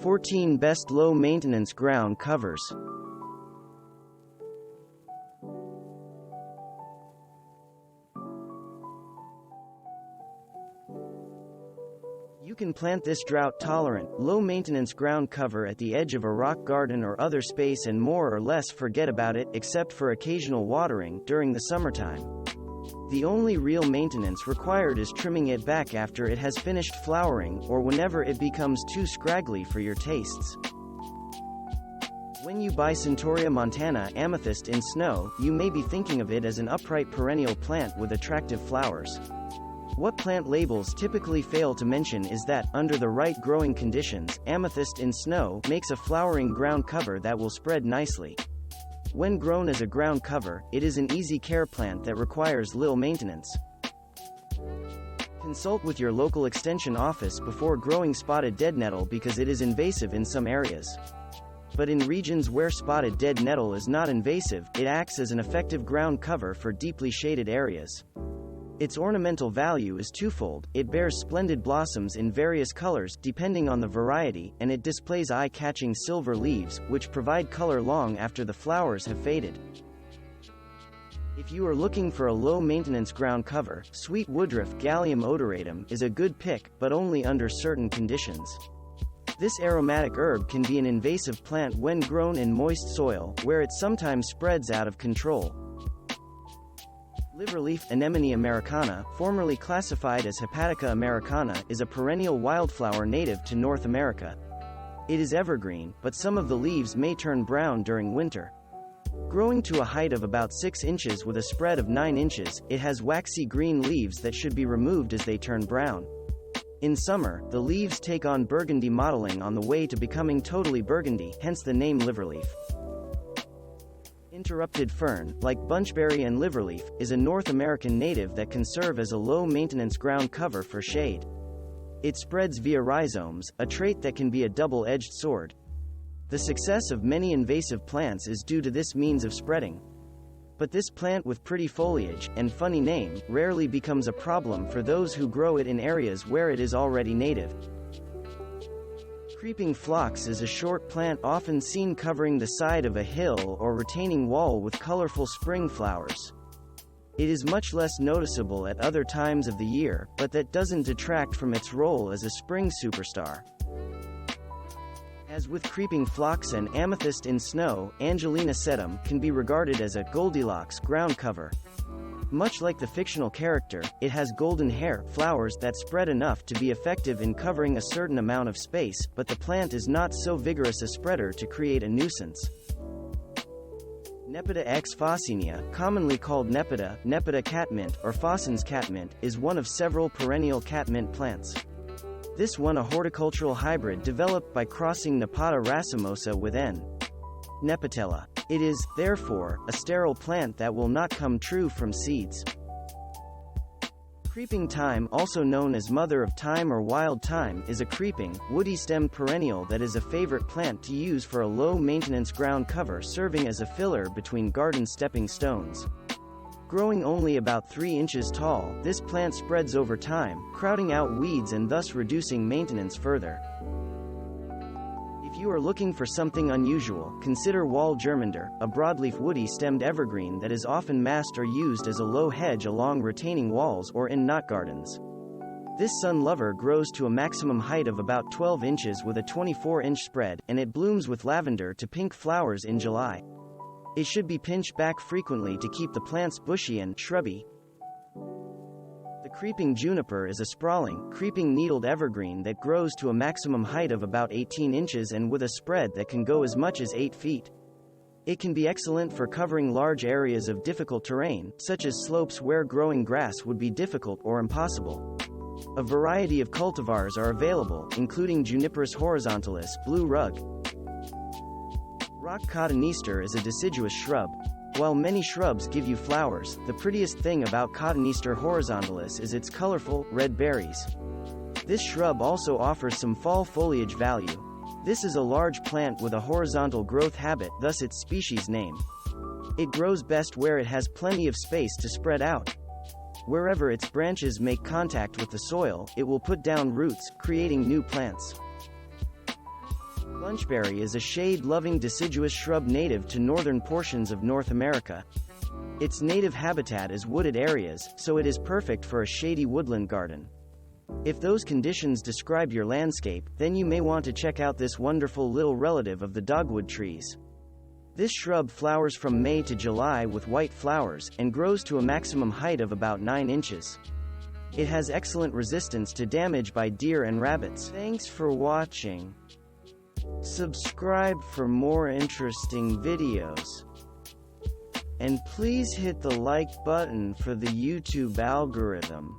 14 Best Low-Maintenance Ground Covers. You can plant this drought-tolerant, low-maintenance ground cover at the edge of a rock garden or other space and more or less forget about it, except for occasional watering during the summertime. The only real maintenance required is trimming it back after it has finished flowering, or whenever it becomes too scraggly for your tastes. When you buy Centaurea montana amethyst in snow, you may be thinking of it as an upright perennial plant with attractive flowers. What plant labels typically fail to mention is that, under the right growing conditions, amethyst in snow makes a flowering ground cover that will spread nicely. When grown as a ground cover, it is an easy care plant that requires little maintenance. Consult with your local extension office before growing spotted deadnettle because it is invasive in some areas. But in regions where spotted deadnettle is not invasive, it acts as an effective ground cover for deeply shaded areas. Its ornamental value is twofold: it bears splendid blossoms in various colors depending on the variety, and it displays eye-catching silver leaves, which provide color long after the flowers have faded. If you are looking for a low-maintenance ground cover, sweet Woodruff Galium odoratum is a good pick, but only under certain conditions. This aromatic herb can be an invasive plant when grown in moist soil, where it sometimes spreads out of control. Liverleaf Anemone americana, formerly classified as Hepatica americana, is a perennial wildflower native to North America. It is evergreen, but some of the leaves may turn brown during winter. Growing to a height of about 6 inches with a spread of 9 inches, it has waxy green leaves that should be removed as they turn brown. In summer, the leaves take on burgundy mottling on the way to becoming totally burgundy, hence the name Liverleaf. Interrupted fern, like Bunchberry and Liverleaf, is a North American native that can serve as a low-maintenance ground cover for shade. It spreads via rhizomes, a trait that can be a double-edged sword. The success of many invasive plants is due to this means of spreading. But this plant with pretty foliage, and funny name, rarely becomes a problem for those who grow it in areas where it is already native. Creeping phlox is a short plant often seen covering the side of a hill or retaining wall with colorful spring flowers. It is much less noticeable at other times of the year, but that doesn't detract from its role as a spring superstar. As with creeping phlox and amethyst in snow, Angelina sedum can be regarded as a Goldilocks ground cover. Much like the fictional character, it has golden hair, flowers that spread enough to be effective in covering a certain amount of space, but the plant is not so vigorous a spreader to create a nuisance. Nepeta x faassenii, commonly called Nepeta, Nepeta catmint, or Fawson's catmint, is one of several perennial catmint plants. This one a horticultural hybrid developed by crossing Nepeta racemosa with N. Nepetella. It is, therefore, a sterile plant that will not come true from seeds. Creeping thyme, also known as mother of thyme or wild thyme, is a creeping, woody-stemmed perennial that is a favorite plant to use for a low-maintenance ground cover, serving as a filler between garden stepping stones. Growing only about 3 inches tall, this plant spreads over time, crowding out weeds and thus reducing maintenance further. If you are looking for something unusual, consider wall germander, a broadleaf woody-stemmed evergreen that is often massed or used as a low hedge along retaining walls or in knot gardens. This sun lover grows to a maximum height of about 12 inches with a 24-inch spread, and it blooms with lavender to pink flowers in July. It should be pinched back frequently to keep the plants bushy and shrubby. The creeping juniper is a sprawling, creeping needled evergreen that grows to a maximum height of about 18 inches and with a spread that can go as much as 8 feet. It can be excellent for covering large areas of difficult terrain, such as slopes where growing grass would be difficult or impossible. A variety of cultivars are available, including Juniper horizontalis, blue rug. Rock cotoneaster is a deciduous shrub. While many shrubs give you flowers, the prettiest thing about cotoneaster horizontalis is its colorful, red berries. This shrub also offers some fall foliage value. This is a large plant with a horizontal growth habit, thus its species name. It grows best where it has plenty of space to spread out. Wherever its branches make contact with the soil, it will put down roots, creating new plants. Bunchberry is a shade-loving deciduous shrub native to northern portions of North America. Its native habitat is wooded areas, so it is perfect for a shady woodland garden. If those conditions describe your landscape, then you may want to check out this wonderful little relative of the dogwood trees. This shrub flowers from May to July with white flowers, and grows to a maximum height of about 9 inches. It has excellent resistance to damage by deer and rabbits. Thanks for watching. Subscribe for more interesting videos. And please hit the like button for the YouTube algorithm.